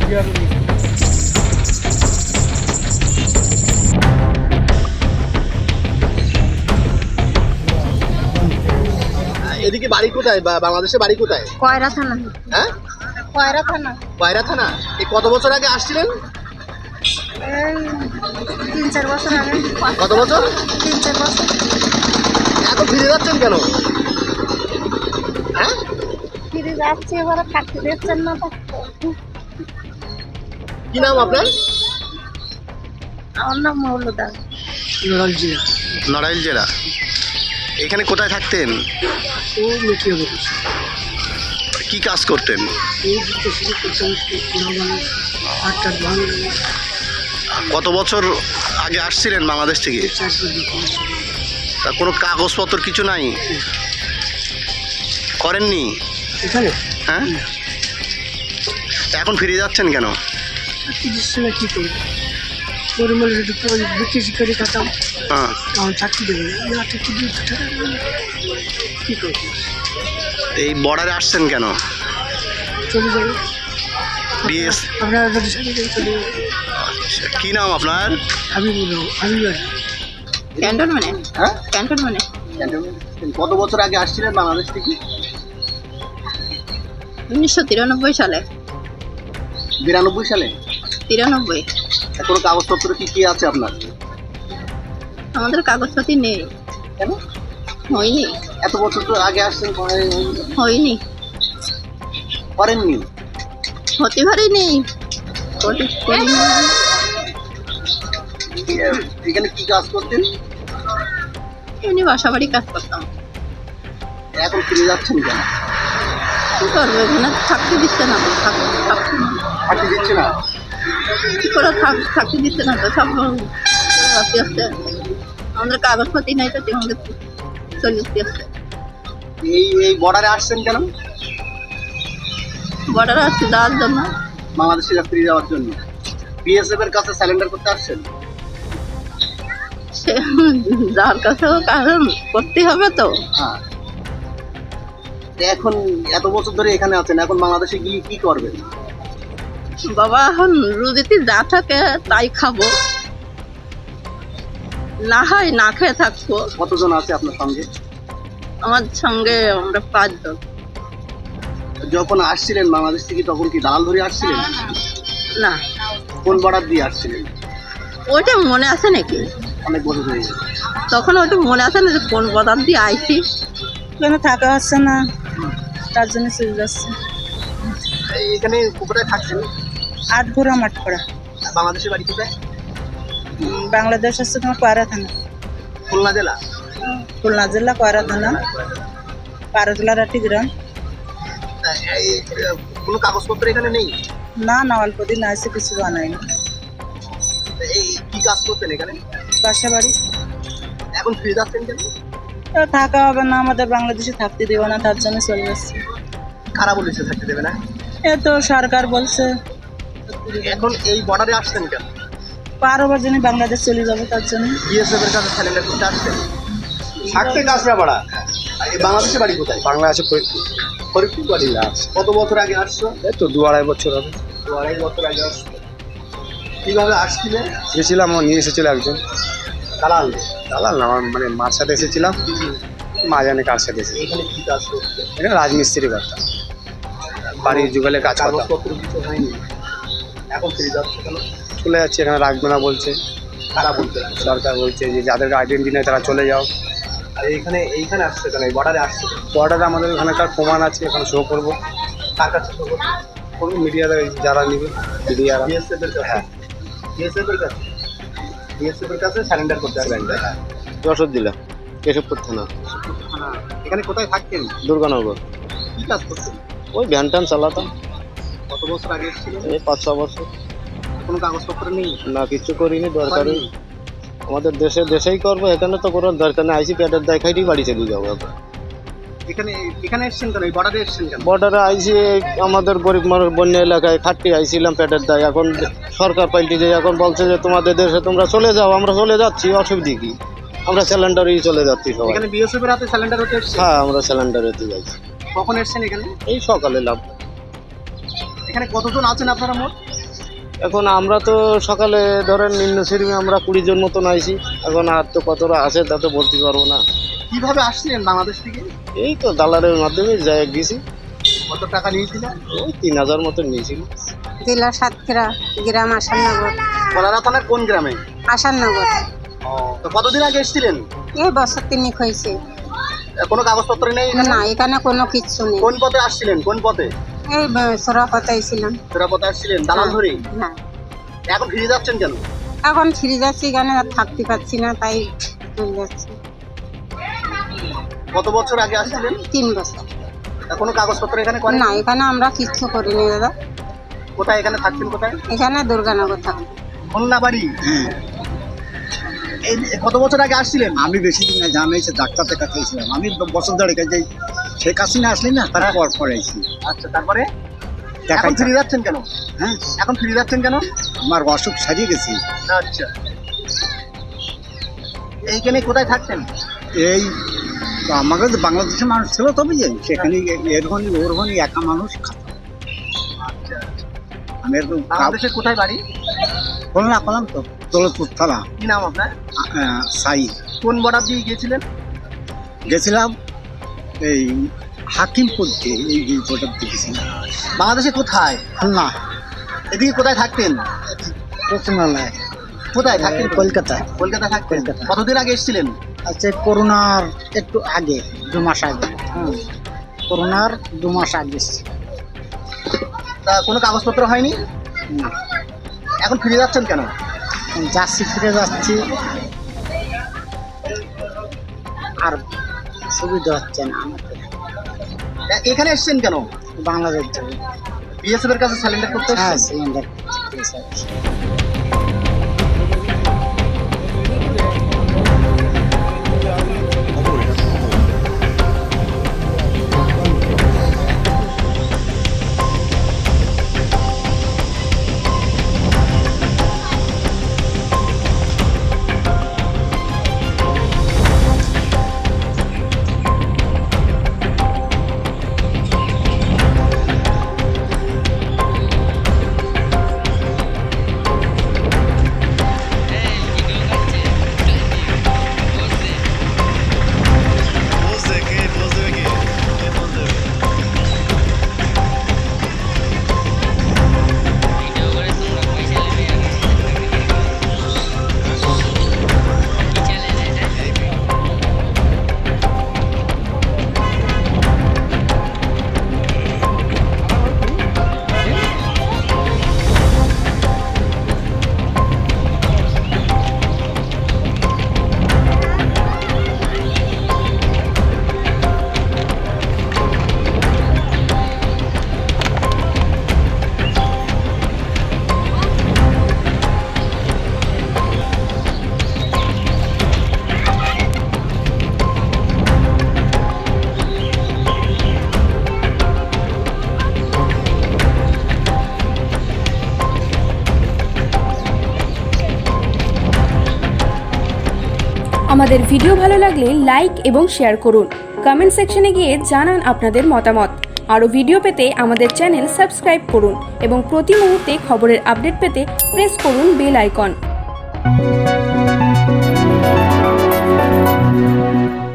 এদিকে বাড়ি কোথায়, বাংলাদেশে বাড়ি কোথায়? কয়রা থানা। হ্যাঁ, কয়রা থানা। কয়রা থানা। এই কত বছর আগে আসছিলেন? এই 3-4 বছর আগে। কত বছর? 3-4 বছর। এত ফিরে যাচ্ছেন কেন? হ্যাঁ, ফিরে যাচ্ছি, এবারে থাকতে দিচ্ছেন না তো। কি নাম আপনার? আমার নাম মৌলুদা। নড়াইল জেলা। এখানে কোথায় থাকতেন? কি কাজ করতেন? কত বছর আগে আসছিলেন বাংলাদেশ থেকে? তা কোনো কাগজপত্র কিছু নাই? করেননি? হ্যাঁ, এখন ফিরে যাচ্ছেন কেন? কি করবো, ব্রিটিশ করে খাতাম, হ্যাঁ, এখন চাকরি দেবে না, কি করবো? এই বর্ডারে আসছেন কেন? চলে যাবে বিএস। আপনারা যদি চলে যাবে চলে যাবে। আচ্ছা, কি নাম আপনার? হাবিব ক্যান্টনমেন্টে। হ্যাঁ, ক্যান্টনমেন্টে। কত বছর আগে আসছিলেন বাংলাদেশ থেকে? 1993 সালে। 92 সালে? 93। কোনো কাগজপত্র কি কি আছে আপনার? আমাদের কাগজপাতি নেই। কেন? হয়নি। এত বছর তো আগে আসছেন, হয়নি। করেননি? হতে পারেনি। এখানে কি কাজ করতেন? এমনি বাসা বাড়ি কাজ করতাম। এখন ফিরে যাচ্ছেন কেন? কি করবো, এখানে থাকতে দিচ্ছে না তো। থাকতে দিচ্ছে না? কি করে থাকতে দিচ্ছে না তো, সব আস্তে আস্তে আমাদের কাগজপাতি নাই তো, আমাদের চলে আসছে। এই বর্ডারে আসছেন কেন? বর্ডারে আসছে যাওয়ার জন্য। বাংলাদেশে ফিরে যাওয়ার জন্য? বিএসএফ এর কাছে স্যালেন্ডার করতে আসছেন? সে যার কাছেও কারণ করতে হবে তো। হ্যাঁ। এখন এত বছর ধরে এখানে আছেন, এখন বাংলাদেশে গিয়ে কি করবেন? বাবা, এখন রুজিতে যা থাকে তাই খাবো, না হয় না খেয়ে থাকবো। কতজন আছে আপনার সঙ্গে? আমার সঙ্গে আমরা 5 জন। যখন আসছিলেন বাংলাদেশ থেকে তখন কি দালাল ধরে আসছিলেন? না, কোন বর্ডার দিয়ে আসছিলেন? ওইটা মনে আছে নাকি? অনেক বছর হয়ে গেছে। তখন ওইটা মনে আছে না যে কোন বদার দিয়ে আইছি। এখানে থাকা হচ্ছে না, তার জন্য চলে যাচ্ছে। এখানে কোথায় থাকছেন? 8 ঘোড়া মাঠ করা। বাংলাদেশের বাড়ি কোথায়? বাংলাদেশ হচ্ছে তোমার কয়রা থানা, খুলনা জেলা। খুলনা জেলা কয়রা থানা, পারতলা রাটি গ্রাম। কোনো কাগজপত্র এখানে নেই? না, অল্প দিন আছে, কিছু বানায়নি। এই কি কাজ করতেন এখানে? বাসা বাড়ি। এখন ফিরে যাচ্ছেন কেন? থাকা হবে না, আমাদের বাংলাদেশে থাকতে দেবে না, তার জন্য চলে যাচ্ছে। কারা বলেছে থাকতে দেবে না? এ তো সরকার বলছে। এখন এই বর্ডারে আসছেন কেন? পারবার জন্য বাংলাদেশ চলে যাবো, তার জন্য। বিএসএফ এর কাছে স্যালেন্ডার করতে আসছেন? থাকতে কাজরা বাড়া। এই বাংলাদেশের বাড়ি কোথায়? বাংলাদেশে ফরিদপুর। ফরিদপুর বাড়ি। কত বছর আগে আসছো? এই তো 2-2.5 বছর হবে। 2-2.5 বছর আগে আসছো। কিভাবে আসছিলে? গেছিলাম, ও নিয়ে এসেছিল একজন দালাল। দালাল না, আমার মানে মার সাথে এসেছিলাম, মা জানে কার সাথে এসেছি। এখানে কি কাজ করতে? এখানে রাজমিস্ত্রি করতাম, বাড়ির যুগলে কাজ করতাম। কাগজপত্র কিছু হয়নি, এখন ফিরে যাচ্ছে কেন? চলে যাচ্ছে, এখানে রাখবে না বলছে। কারা বলতে? সরকার বলছে যে যাদেরকে আইডেন্টি নেই তারা চলে যাও। আর এইখানে আসছে কেন? এই বর্ডারে আসছে কেন? বর্ডারে আমাদের এখানকার প্রমাণ আছে, এখানে শো করবো। কার কাছে খবর? কোনো মিডিয়াতে যারা নিবে, মিডিয়ারা। বিএসএফ এর কাছে? হ্যাঁ, বিএসএফ এর কাছে। বিএসএফ এর কাছে স্যালেন্ডার করতে আসবেন। হ্যাঁ। যশোর জেলা কেশবপুর থানা। এখানে কোথায় থাকতেন? দুর্গানগর। কি কাজ করতেন? ওই ভ্যান ট্যান চালাতাম। কত বছর আগে এসেছিলেন? এই 5-6 বছর। কোনো কাগজপত্র নেই? না, কিছু করিনি, দরকারই আমাদের দেশেই করবো, এখানে তো কোনো দরকার নেই। আইসি প্যাডের দেখাইটি বাড়ি চলে যাবো। এখানে এসেছেন কেন? এই বর্ডারে এসেছেন কেন? বর্ডারে আইসি আমাদের গরিব মানুষ বন্যা এলাকায় খাটতে আইছিলাম প্যাডের দায়। এখন সরকার পাল্টি যে এখন বলছে যে তোমাদের দেশে তোমরা চলে যাও, আমরা চলে যাচ্ছি, অসুবিধা কি? আমরা সিলিন্ডারেই চলে যাচ্ছি সবাই। এখানে বিএসএফ এর হাতে স্যালেন্ডার হতে এসেছেন? হ্যাঁ, আমরা সিলিন্ডারেতে যাচ্ছি। কখন এসেছেন এখানে? এই সকালে লাভ। এখানে কতজন আছেন আপনারা মোট? এখন আমরা তো সকালে ধরেন নিম্ন শ্রেণী আমরা 20 জন মতন আইছি, এখন আর তো কতটা আছে তা তো বলতে পারবো না। কিভাবে আসছিলেন বাংলাদেশ থেকে? এই তো দালালের মাধ্যমে যাই গেছি, কত টাকা নিয়েছিলেন? ওই 3000 মতন নিয়েছিল। জেলা সাতক্ষীরা, গ্রাম আসাননগর। কলারা থানার কোন গ্রামে? আসাননগর। তো কতদিন আগে এসেছিলেন? এই বছর 3 হয়েছে। কোনো কাগজপত্র নেই? না, এখানে কোনো কিচ্ছু নেই। কোন পথে আসছিলেন? কোন পথে? এই সরা কথাই ছিলাম। তোরা পথে আসছিলেন দালাল ধরে? হ্যাঁ, এখন ফিরে যাচ্ছেন কেন? এখন ফিরে যাচ্ছি, এখানে আর থাকতে পারছি না, তাই চলে যাচ্ছি। কত বছর আগে আসছিলেন? 3 বছর। কোনো কাগজপত্র এখানে করেন? না, এখানে আমরা কিচ্ছু করিনি দাদা। কোথায় এখানে থাকছেন? কোথায়? এখানে দুর্গানগর থাকি। খুলনা বাড়ি? এই কত বছর আগে আসছিলেন? আমি বেশি দিন না জানাইছে ডাক্তার দেখাতেছিলাম, আমি বছর ধরে যাই শেখ হাসিনা আসলেন না তারপর পরে আইছি। আচ্ছা, তারপরে এখন দেখাই ফিরে যাচ্ছেন কেন? হ্যাঁ, এখন ফিরে যাচ্ছেন কেন? আমার অসুখ সারিয়ে গেছি। আচ্ছা, এইখানে কোথায় থাকতেন? এই তো আমাকে তো বাংলাদেশের মানুষ ছিল, তবে যে সেখানে এরকমই ওরকমই একা মানুষ আমি এরকম বাংলাদেশের কোথায় বাড়ি? খুলনা করলাম তো দৌলতপুর থানা। কি নাম আপনার? সাই কোন বর্ডার দিয়ে গিয়েছিলেন? গেছিলাম এই হাকিমপুর দিয়ে, এই বোর্ডার দিয়ে গেছিলাম। বাংলাদেশে কোথায়? খুলনা এদিকে কোথায় থাকতেন? পশ্চিমবাংলায় কোথায় থাকতেন? কলকাতায়। কলকাতা থাকতেন। কলকাতা। কতদিন আগে এসেছিলেন? আচ্ছা, করোনার একটু আগে 2 মাস আগে। করোনার 2 মাস আগে তা কোনো কাগজপত্র হয়নি? না, এখন ফিরে যাচ্ছেন কেন? যাচ্ছি, ফিরে যাচ্ছি, আর সুবিধা হচ্ছে না আমাদের। এখানে এসেছেন কেন? বাংলাদেশ যাবে। বিএসএফ এর কাছে স্যালেন্ডার করতে হ্যাঁ, এসেছেন? সিলিন্ডার। আমাদের ভিডিও ভালো লাগলে লাইক এবং শেয়ার করুন। কমেন্ট সেকশনে গিয়ে জানান আপনাদের মতামত। আরও ভিডিও পেতে আমাদের চ্যানেল সাবস্ক্রাইব করুন এবং প্রতি মুহূর্তে খবরের আপডেট পেতে প্রেস করুন বেল আইকন।